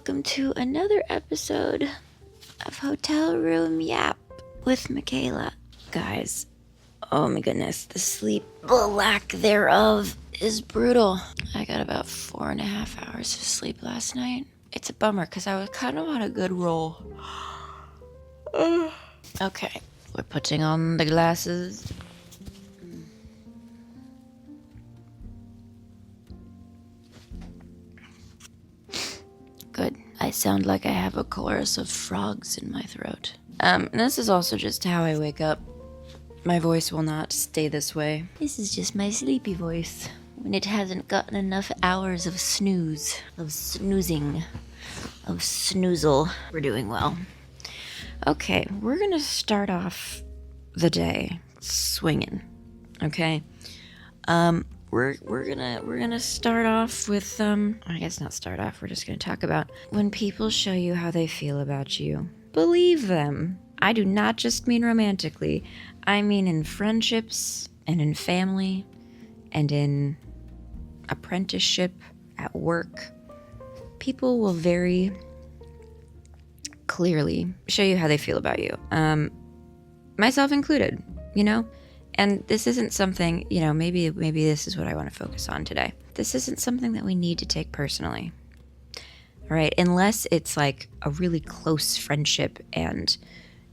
welcome to another episode of Hotel Room Yap with Michaela. Guys, oh my goodness, the sleep, the lack thereof is brutal. I got about 4.5 hours of sleep last night. It's a bummer because I was kind of on a good roll. Okay, we're putting on the glasses. Good. I sound like I have a chorus of frogs in my throat. And this is also just how I wake up. My voice will not stay this way. This is just my sleepy voice when it hasn't gotten enough hours of snooze, of snoozing, of snoozle. We're doing well. Okay, we're gonna start off the day swinging. Okay, we're gonna start off with I guess not start off. We're just gonna talk about when people show you how they feel about you. Believe them. I do not just mean romantically. I mean in friendships and in family and in apprenticeship, at work. People will very clearly show you how they feel about you. Myself included, you know? And this isn't something, you know, maybe this is what I want to focus on today. This isn't something that we need to take personally. All right? Unless it's like a really close friendship and,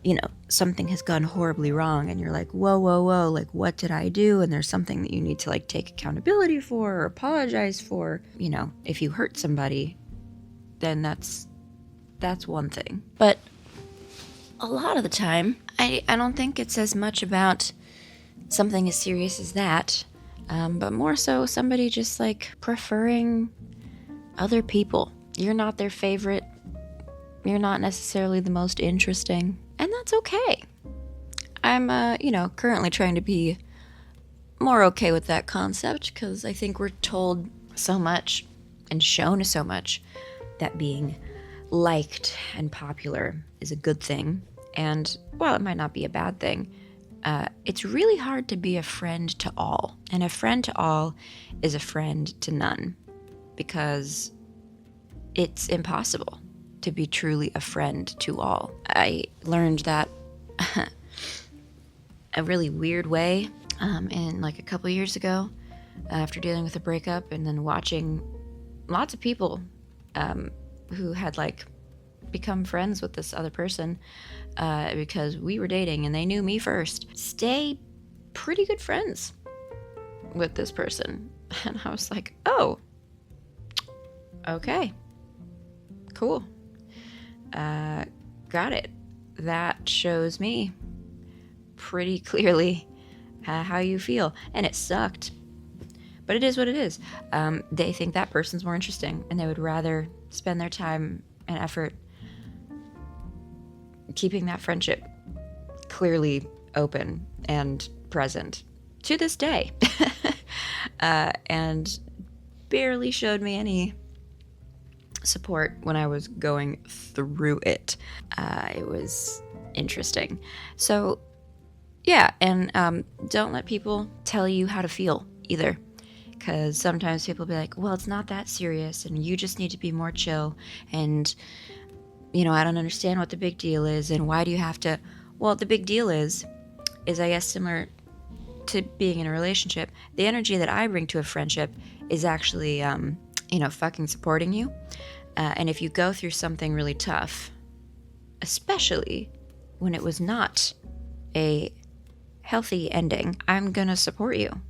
you know, something has gone horribly wrong and you're like, whoa, like what did I do? And there's something that you need to like take accountability for or apologize for. You know, if you hurt somebody, then that's one thing. But a lot of the time, I don't think it's as much about something as serious as that, but more so somebody just like preferring other people. You're not their favorite. You're not necessarily the most interesting, and that's okay. I'm, currently trying to be more okay with that concept because I think we're told so much and shown so much that being liked and popular is a good thing. And while it might not be a bad thing, it's really hard to be a friend to all. And a friend to all is a friend to none, because it's impossible to be truly a friend to all. I learned that a really weird way in like a couple years ago after dealing with a breakup and then watching lots of people who had like become friends with this other person because we were dating and they knew me first, stay pretty good friends with this person. And I was like, oh, okay, cool. Got it. That shows me pretty clearly how you feel. And it sucked. But it is what it is. They think that person's more interesting and they would rather spend their time and effort keeping that friendship clearly open and present to this day. And barely showed me any support when I was going through it. It was interesting. So yeah, and don't let people tell you how to feel either. Because sometimes people be like, well, it's not that serious and you just need to be more chill and, you know, I don't understand what the big deal is and why do you have to... Well, the big deal is I guess similar to being in a relationship, the energy that I bring to a friendship is actually, fucking supporting you. And if you go through something really tough, especially when it was not a healthy ending, I'm gonna support you.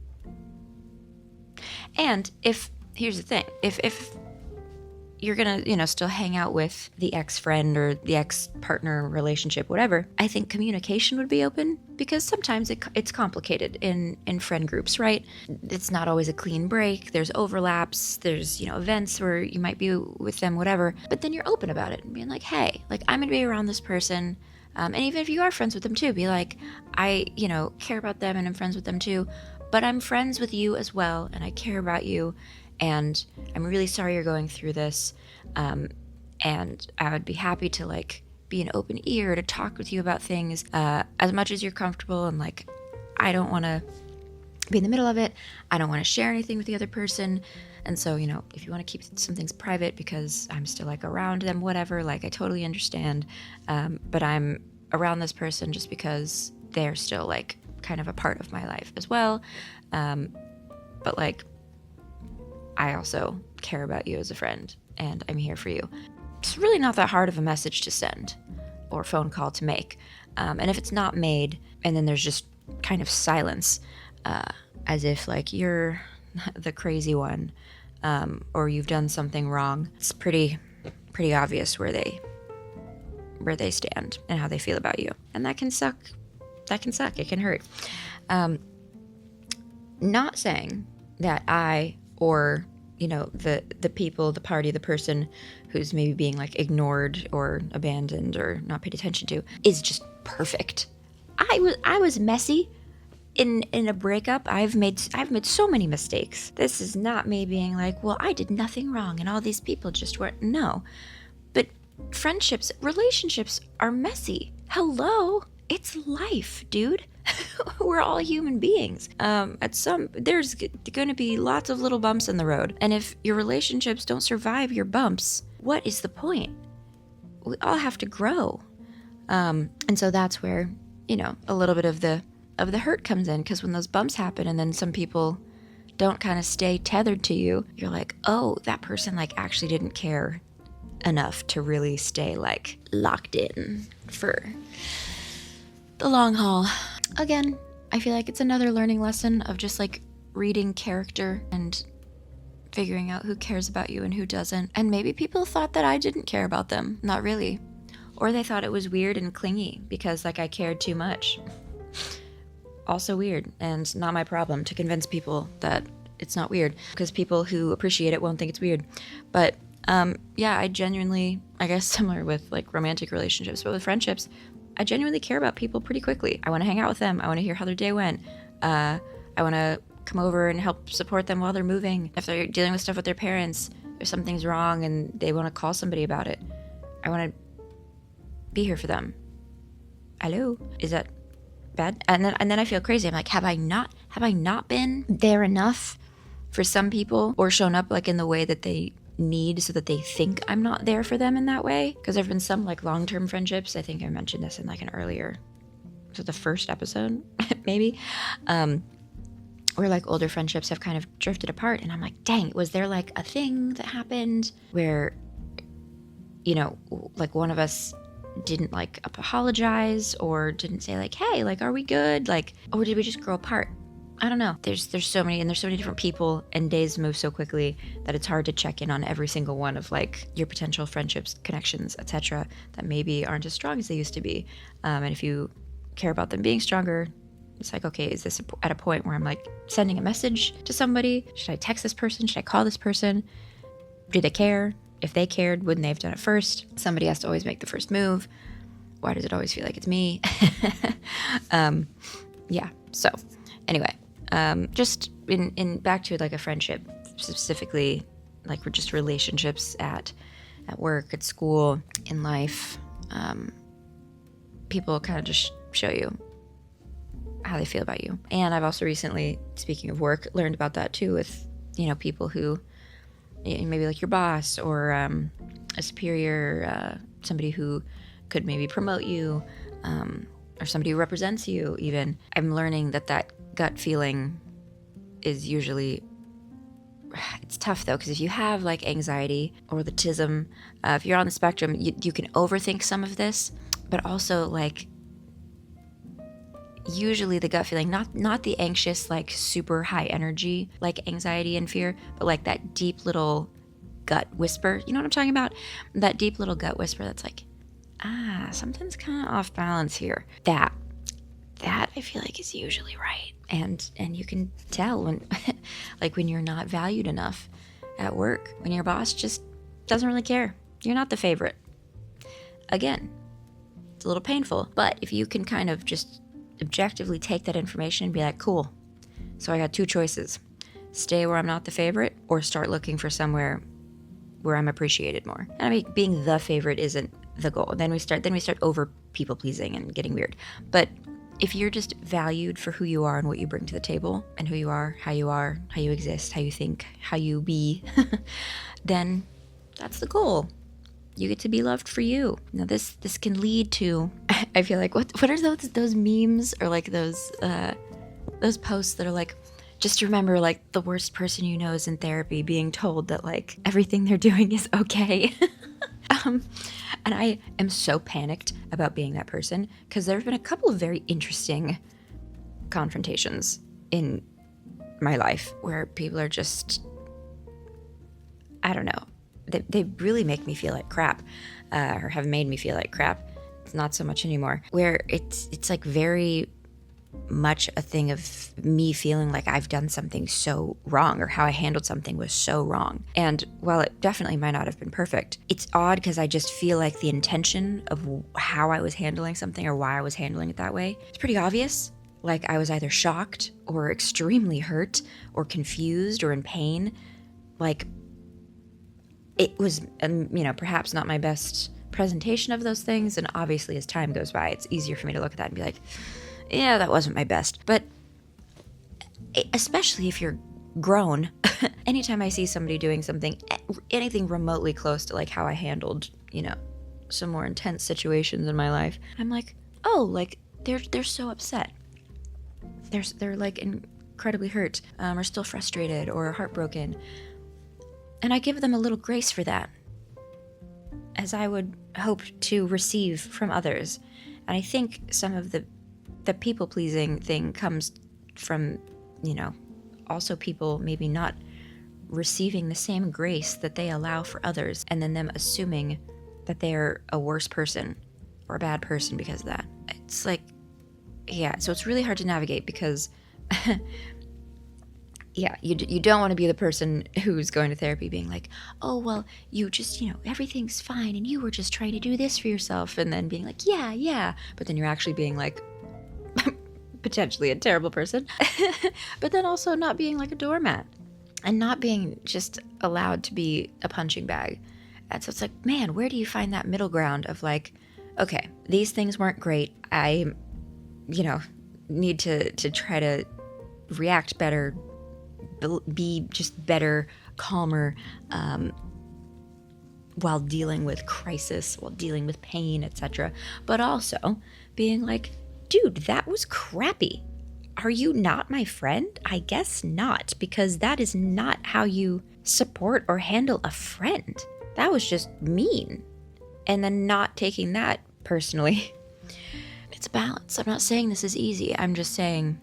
And here's the thing, if you're gonna, still hang out with the ex-friend or the ex-partner relationship, whatever, I think communication would be open, because sometimes it's complicated in friend groups, right? It's not always a clean break. There's overlaps. There's, events where you might be with them, whatever. But then you're open about it and being like, hey, like I'm gonna be around this person. And even if you are friends with them too, be like, I, care about them and I'm friends with them too, but I'm friends with you as well, and I care about you, and I'm really sorry you're going through this, and I would be happy to, like, be an open ear to talk with you about things as much as you're comfortable, and, like, I don't want to be in the middle of it. I don't want to share anything with the other person. And so, you know, if you want to keep some things private because I'm still like around them, whatever, like I totally understand. But I'm around this person just because they're still like kind of a part of my life as well. But like, I also care about you as a friend and I'm here for you. It's really not that hard of a message to send or phone call to make. And if it's not made and then there's just kind of silence, as if like you're the crazy one, or you've done something wrong, it's pretty obvious where they stand and how they feel about you. And that can suck. It can hurt. Not saying that I, or you know, the people, the party, the person who's maybe being like ignored or abandoned or not paid attention to is just perfect. I was messy in a breakup. I've made so many mistakes. This is not me being like, well, I did nothing wrong and all these people just weren't. No. But friendships, relationships are messy. Hello, it's life, dude. We're all human beings. There's going to be lots of little bumps in the road. And if your relationships don't survive your bumps, what is the point? We all have to grow. And so that's where, you know, a little bit of the hurt comes in, because when those bumps happen and then some people don't kind of stay tethered to you, you're like, oh, that person like actually didn't care enough to really stay like locked in for the long haul. Again, I feel like it's another learning lesson of just like reading character and figuring out who cares about you and who doesn't. And maybe people thought that I didn't care about them. Not really. Or they thought it was weird and clingy because like I cared too much. Also weird, and not my problem to convince people that it's not weird, because people who appreciate it won't think it's weird. But yeah, I genuinely, I guess similar with like romantic relationships, but with friendships, I genuinely care about people pretty quickly. I want to hang out with them. I want to hear how their day went. I want to come over and help support them while they're moving. If they're dealing with stuff with their parents, if something's wrong and they want to call somebody about it, I want to be here for them. Hello? Is that bad? And then I feel crazy. I'm like, have I not been there enough for some people, or shown up like in the way that they need so that they think I'm not there for them in that way? Because there have been some like long-term friendships. I think I mentioned this in like an earlier, so the first episode, maybe, where like older friendships have kind of drifted apart. And I'm like, dang, was there like a thing that happened where, you know, like one of us didn't like apologize or didn't say like, hey, like, are we good? Like, or did we just grow apart? I don't know. There's so many different people, and days move so quickly that it's hard to check in on every single one of like your potential friendships, connections, etc. that maybe aren't as strong as they used to be. And if you care about them being stronger, it's like, okay, is this at a point where I'm like sending a message to somebody? Should I text this person? Should I call this person? Do they care? If they cared, wouldn't they have done it first? Somebody has to always make the first move. Why does it always feel like it's me? Yeah. So anyway, just in back to like a friendship, specifically, like we're just relationships at work, at school, in life. People kind of just show you how they feel about you. And I've also recently, speaking of work, learned about that too with, you know, people who maybe like your boss or a superior, somebody who could maybe promote you, or somebody who represents you even. I'm learning that gut feeling is usually, it's tough though, because if you have like anxiety or autism, if you're on the spectrum, you can overthink some of this, but also like usually the gut feeling, not the anxious, like super high energy, like anxiety and fear, but like that deep little gut whisper. You know what I'm talking about? That deep little gut whisper that's like, something's kind of off balance here. That I feel like is usually right. And you can tell when, like when you're not valued enough at work, when your boss just doesn't really care. You're not the favorite. Again, it's a little painful, but if you can kind of just objectively take that information and be like, cool, so I got two choices: stay where I'm not the favorite, or start looking for somewhere where I'm appreciated more. And I mean, being the favorite isn't the goal. Then we start over people pleasing and getting weird. But if you're just valued for who you are and what you bring to the table and who you are, how you exist, how you think, how you be, then that's the goal. You get to be loved for you. Now this can lead to, I feel like, what are those memes or like those posts that are like, just remember like the worst person you know is in therapy being told that like everything they're doing is okay. And I am so panicked about being that person because there have been a couple of very interesting confrontations in my life where people are just, I don't know, they really make me feel like crap, or have made me feel like crap. It's not so much anymore, where it's like very much a thing of me feeling like I've done something so wrong or how I handled something was so wrong. And while it definitely might not have been perfect, it's odd because I just feel like the intention of how I was handling something or why I was handling it that way, it's pretty obvious. Like I was either shocked or extremely hurt or confused or in pain. Like it was, perhaps not my best presentation of those things. And obviously as time goes by, it's easier for me to look at that and be like, yeah, that wasn't my best. But especially if you're grown, anytime I see somebody doing something, anything remotely close to like how I handled, some more intense situations in my life, I'm like, oh, like they're so upset. They're like incredibly hurt, or still frustrated or heartbroken. And I give them a little grace for that, as I would hope to receive from others. And I think some of the people-pleasing thing comes from, also people maybe not receiving the same grace that they allow for others, and then them assuming that they're a worse person or a bad person because of that. It's like, yeah, so it's really hard to navigate because, yeah, you don't want to be the person who's going to therapy being like, oh, well, you just, everything's fine, and you were just trying to do this for yourself, and then being like, yeah, but then you're actually being like, potentially a terrible person, but then also not being like a doormat and not being just allowed to be a punching bag. And so it's like, man, where do you find that middle ground of like, okay, these things weren't great. I, need to try to react better, be just better, calmer, while dealing with crisis, while dealing with pain, etc. But also being like, dude, that was crappy. Are you not my friend? I guess not, because that is not how you support or handle a friend. That was just mean. And then not taking that personally. It's a balance. I'm not saying this is easy. I'm just saying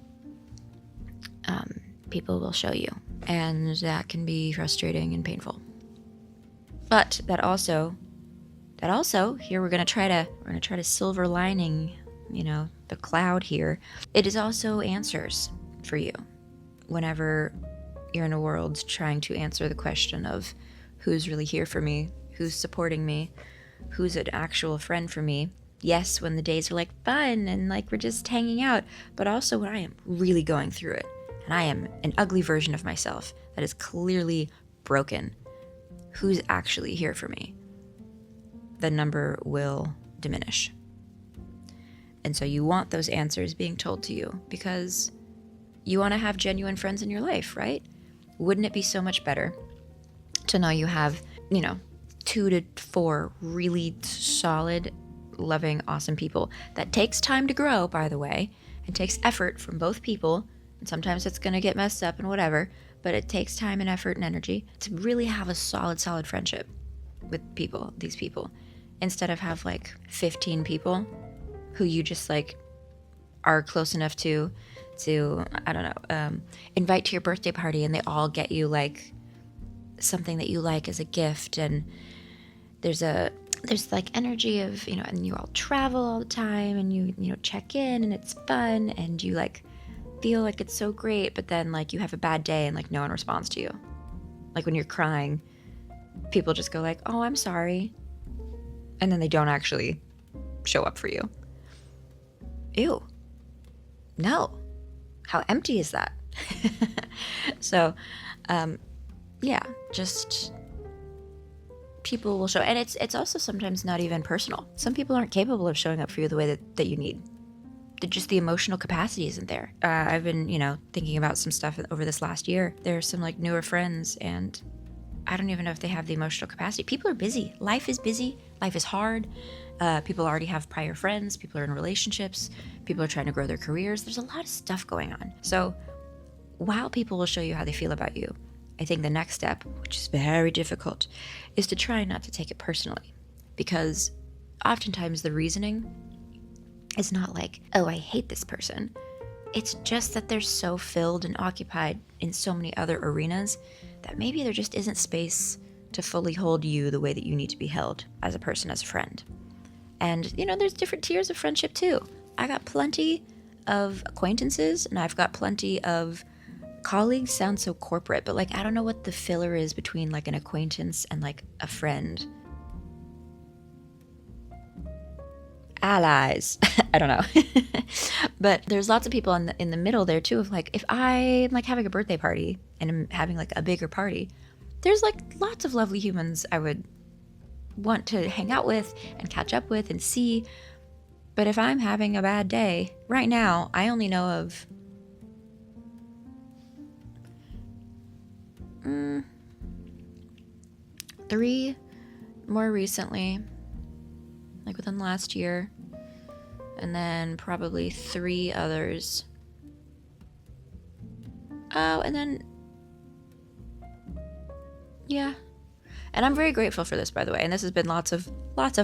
people will show you. And that can be frustrating and painful. But that also, here we're gonna try to silver lining, the cloud here. It is also answers for you whenever you're in a world trying to answer the question of who's really here for me, who's supporting me, who's an actual friend for me. Yes, when the days are like fun and like we're just hanging out, but also when I am really going through it and I am an ugly version of myself that is clearly broken, who's actually here for me? The number will diminish. And so you want those answers being told to you because you want to have genuine friends in your life, right? Wouldn't it be so much better to know you have, 2 to 4 really solid, loving, awesome people that takes time to grow, by the way, and takes effort from both people. And sometimes it's going to get messed up and whatever, but it takes time and effort and energy to really have a solid friendship with these people, instead of have like 15 people who you just like are close enough to I don't know, invite to your birthday party, and they all get you like something that you like as a gift, and there's like energy of, and you all travel all the time, and you check in, and it's fun, and you like feel like it's so great, but then like you have a bad day and like no one responds to you. Like when you're crying, people just go like, oh, I'm sorry, and then they don't actually show up for you. Ew. No. How empty is that? So, yeah, just people will show. And it's also sometimes not even personal. Some people aren't capable of showing up for you the way that you need. just the emotional capacity isn't there. I've been, thinking about some stuff over this last year. There's some like newer friends, and I don't even know if they have the emotional capacity. People are busy. Life is busy. Life is hard. People already have prior friends. People are in relationships. People are trying to grow their careers. There's a lot of stuff going on. So while people will show you how they feel about you, I think the next step, which is very difficult, is to try not to take it personally. Because oftentimes the reasoning is not like, oh, I hate this person. It's just that they're so filled and occupied in so many other arenas that maybe there just isn't space to fully hold you the way that you need to be held as a person, as a friend. And, there's different tiers of friendship too. I got plenty of acquaintances, and I've got plenty of colleagues. Sounds so corporate, but like, I don't know what the filler is between like an acquaintance and like a friend. Allies. I don't know. But there's lots of people in the middle there too, of like, if I'm like having a birthday party and I'm having like a bigger party, there's like lots of lovely humans I would want to hang out with and catch up with and see. But if I'm having a bad day right now, I only know of 3 more recently, like within the last year, and then probably 3 others. Oh, and then, yeah. And I'm very grateful for this, by the way. And this has been lots of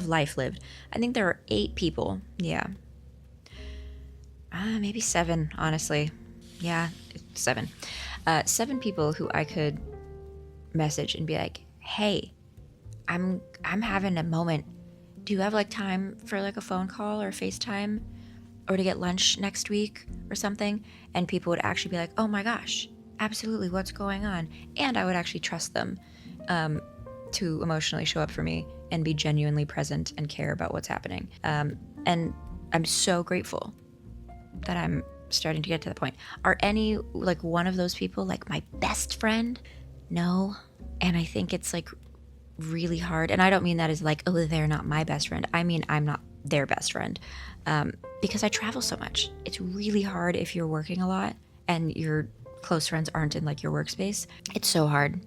life lived. I think there are 8 people. Yeah. Maybe 7, honestly. Yeah, 7. 7 people who I could message and be like, hey, I'm having a moment. Do you have like time for like a phone call or FaceTime or to get lunch next week or something? And people would actually be like, oh my gosh, absolutely, what's going on? And I would actually trust them to emotionally show up for me and be genuinely present and care about what's happening. And I'm so grateful that I'm starting to get to the point. Are any like one of those people like my best friend? No. And I think it's like really hard. And I don't mean that as like, oh, they're not my best friend. I mean, I'm not their best friend because I travel so much. It's really hard if you're working a lot and your close friends aren't in like your workspace. It's so hard.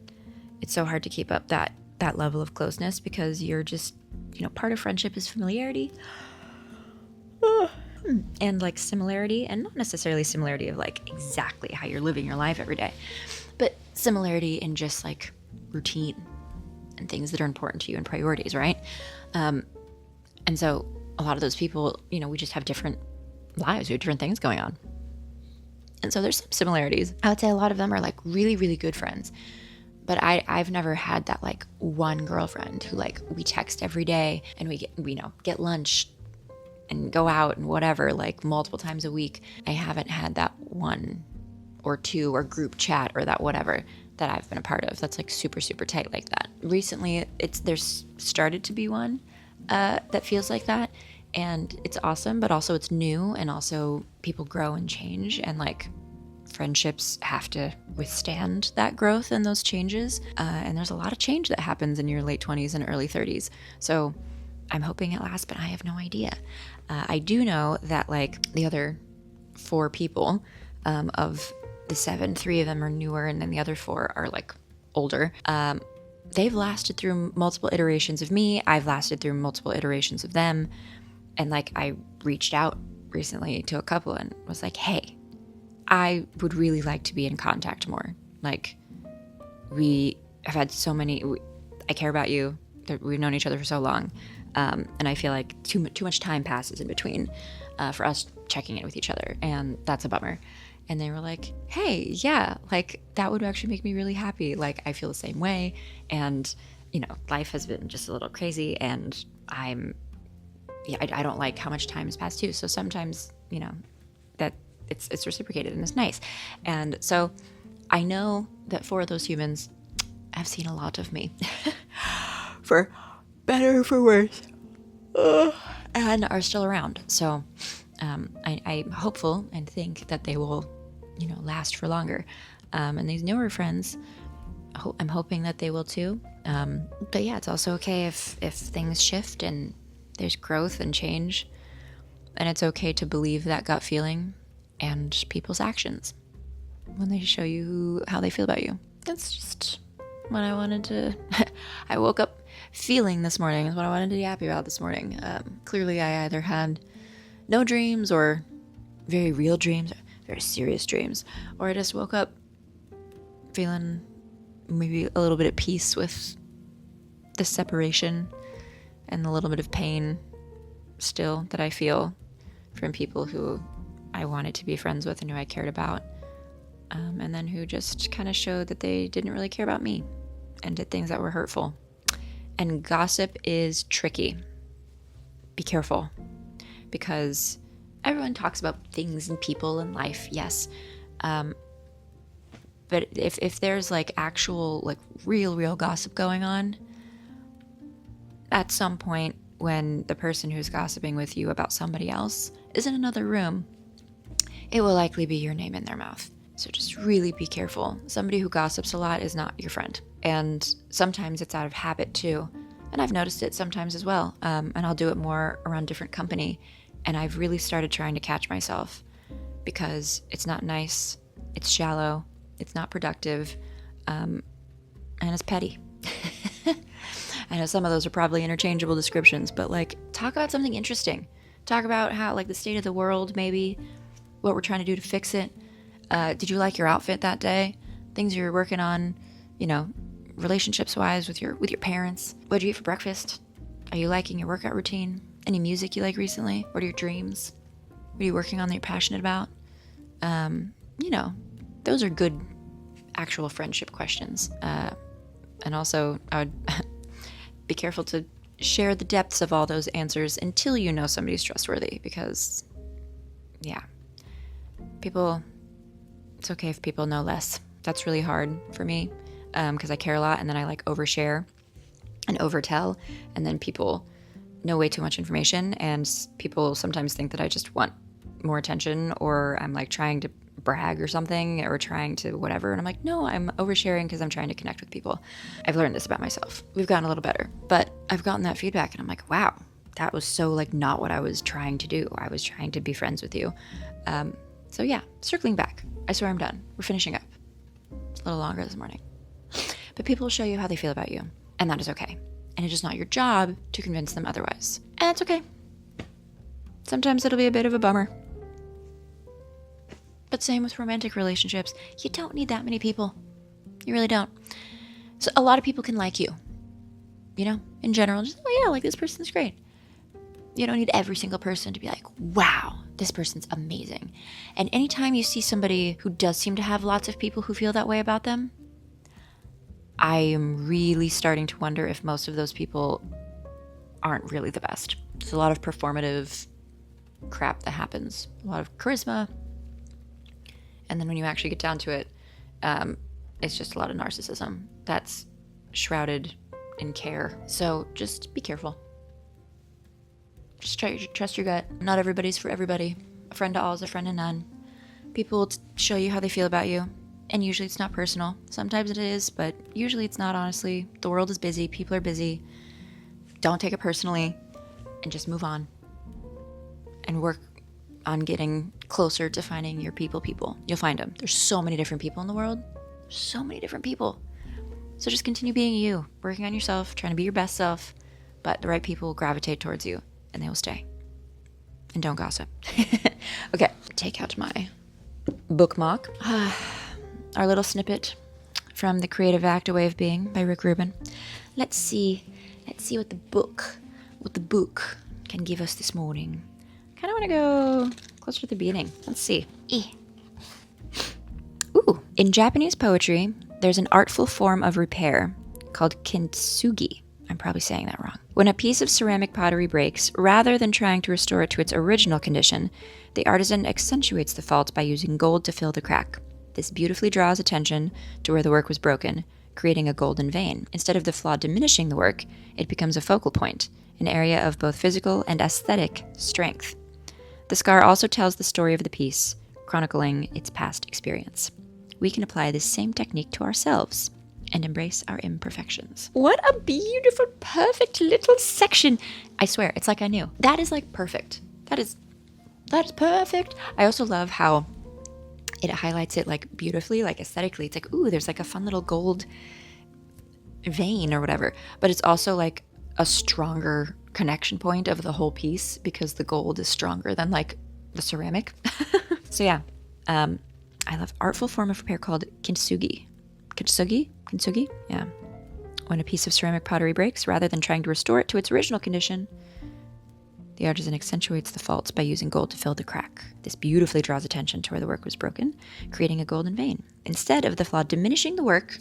It's so hard to keep up that level of closeness because you're just, part of friendship is familiarity and like similarity, and not necessarily similarity of like exactly how you're living your life every day, but similarity in just like routine and things that are important to you and priorities, right? And so a lot of those people, we just have different lives, we have different things going on. And so there's some similarities. I would say a lot of them are like really, really good friends. But I've never had that like one girlfriend who like we text every day and we get lunch and go out and whatever, like multiple times a week. I haven't had that 1 or 2 or group chat or that whatever that I've been a part of that's like super, super tight like that. Recently, there's started to be one that feels like that, and it's awesome, but also it's new, and also people grow and change, and like friendships have to withstand that growth and those changes. And there's a lot of change that happens in your late 20s and early 30s. So I'm hoping it lasts, but I have no idea. I do know that like the other 4 people of the 7, 3 of them are newer, and then the other 4 are like older. They've lasted through multiple iterations of me. I've lasted through multiple iterations of them. And like I reached out recently to a couple and was like, hey, I would really like to be in contact more. Like we have had so many, I care about you. We've known each other for so long. And I feel like too much time passes in between for us checking in with each other. And that's a bummer. And they were like, hey, yeah, like that would actually make me really happy. Like I feel the same way. And, life has been just a little crazy, and I don't like how much time has passed too. So sometimes, that it's reciprocated and it's nice. And so I know that 4 of those humans have seen a lot of me for better or for worse, and are still around. So I'm hopeful and think that they will, last for longer. And these newer friends, I'm hoping that they will too. But yeah, it's also okay if things shift and there's growth and change. And it's okay to believe that gut feeling and people's actions when they show you how they feel about you. That's just what I wanted to... I woke up feeling this morning is what I wanted to be happy about this morning. Clearly, I either had no dreams or very real dreams, very serious dreams, or I just woke up feeling maybe a little bit at peace with the separation and the little bit of pain still that I feel from people who I wanted to be friends with and who I cared about, and then who just kind of showed that they didn't really care about me and did things that were hurtful. And gossip is tricky. Be careful, because everyone talks about things and people in life, yes, but if there's like actual, like real gossip going on, at some point when the person who's gossiping with you about somebody else is in another room, it will likely be your name in their mouth. So just really be careful. Somebody who gossips a lot is not your friend. And sometimes it's out of habit too. And I've noticed it sometimes as well. And I'll do it more around different company. And I've really started trying to catch myself, because it's not nice, it's shallow, it's not productive, and it's petty. I know some of those are probably interchangeable descriptions, but like, talk about something interesting. Talk about how, like, the state of the world, maybe, what we're trying to do to fix it. Did you like your outfit that day? Things you're working on, you know, relationships-wise with your parents. What did you eat for breakfast? Are you liking your workout routine? Any music you like recently? What are your dreams? What are you working on that you're passionate about? You know, those are good actual friendship questions. And also, I would be careful to share the depths of all those answers until you know somebody's trustworthy, because, yeah, it's okay if people know less. That's really hard for me, because I care a lot, and then I like overshare and overtell, and then people know way too much information, and people sometimes think that I just want more attention, or I'm like trying to brag or something, or trying to whatever, and I'm like, no, I'm oversharing because I'm trying to connect with people. I've learned this about myself. We've gotten a little better, but I've gotten that feedback, and I'm like, wow, that was so like not what I was trying to do. I was trying to be friends with you. So yeah, circling back, I swear I'm done. We're finishing up. It's a little longer this morning, but people will show you how they feel about you, and that is okay. And it is not your job to convince them otherwise, and that's okay. Sometimes it'll be a bit of a bummer. But same with romantic relationships. You don't need that many people. You really don't. So a lot of people can like you. You know, in general, just, oh yeah, like this person's great. You don't need every single person to be like, wow, this person's amazing. And anytime you see somebody who does seem to have lots of people who feel that way about them, I am really starting to wonder if most of those people aren't really the best. There's a lot of performative crap that happens. A lot of charisma. And then when you actually get down to it, it's just a lot of narcissism that's shrouded in care. So just be careful. Just trust your gut. Not everybody's for everybody. A friend to all is a friend to none. People will show you how they feel about you. And usually it's not personal. Sometimes it is, but usually it's not, honestly. The world is busy. People are busy. Don't take it personally. And just move on. And work on getting closer to finding your people. You'll find them. There's so many different people in the world. So many different people. So just continue being you. Working on yourself. Trying to be your best self. But the right people will gravitate towards you. And they will stay. And don't gossip. Okay. Take out my bookmark. Our little snippet from The Creative Act, A Way of Being by Rick Rubin. Let's see what the book can give us this morning. Kind of want to go closer to the beginning. Let's see. Ooh. In Japanese poetry, there's an artful form of repair called kintsugi. I'm probably saying that wrong. When a piece of ceramic pottery breaks, rather than trying to restore it to its original condition, the artisan accentuates the fault by using gold to fill the crack. This beautifully draws attention to where the work was broken, creating a golden vein. Instead of the flaw diminishing the work, it becomes a focal point, an area of both physical and aesthetic strength. The scar also tells the story of the piece, chronicling its past experience. We can apply this same technique to ourselves and embrace our imperfections. What a beautiful, perfect little section. I swear, it's like I knew. That is like perfect. That is That's perfect. I also love how it highlights it like beautifully, like aesthetically. It's like, ooh, there's like a fun little gold vein or whatever. But it's also like a stronger connection point of the whole piece because the gold is stronger than like the ceramic. So yeah, I love artful form of repair called kintsugi. Kintsugi? Yeah. When a piece of ceramic pottery breaks, rather than trying to restore it to its original condition, the artisan accentuates the faults by using gold to fill the crack. This beautifully draws attention to where the work was broken, creating a golden vein. Instead of the flaw diminishing the work,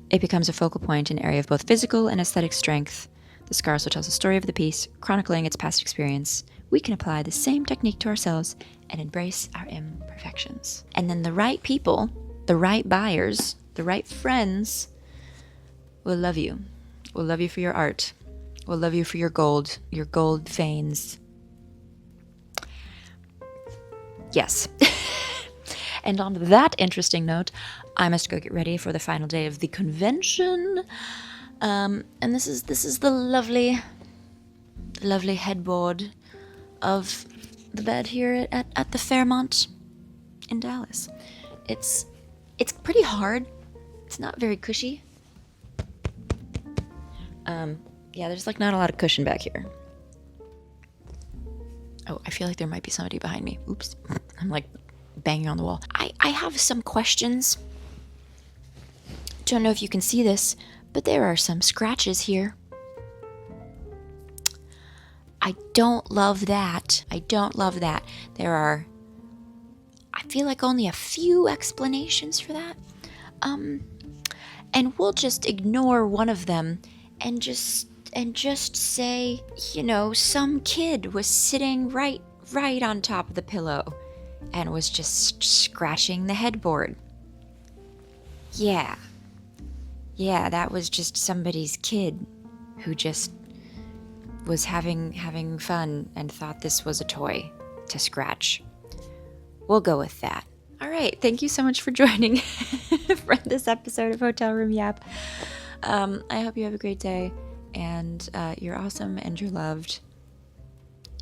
it becomes a focal point, an area of both physical and aesthetic strength. The scar also tells the story of the piece, chronicling its past experience. We can apply the same technique to ourselves and embrace our imperfections. And then the right people, the right buyers, the right friends will love you. Will love you for your art. Will love you for your gold veins. Yes. And on that interesting note, I must go get ready for the final day of the convention. And this is the lovely headboard of the bed here at the Fairmont in Dallas. It's pretty hard. It's not very cushy. Yeah, there's like not a lot of cushion back here. Oh, I feel like there might be somebody behind me. Oops. I'm like banging on the wall. I have some questions. Don't know if you can see this, but there are some scratches here. I don't love that. There are, I feel like, only a few explanations for that. And we'll just ignore one of them and just say, some kid was sitting right on top of the pillow and was just scratching the headboard. Yeah, that was just somebody's kid who just was having fun and thought this was a toy to scratch. We'll go with that. All right, thank you so much for joining for this episode of Hotel Room Yap. I hope you have a great day, and you're awesome and you're loved.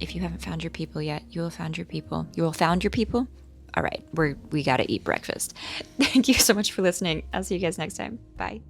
If you haven't found your people yet, you will find your people. You will found your people? All right, we got to eat breakfast. Thank you so much for listening. I'll see you guys next time. Bye.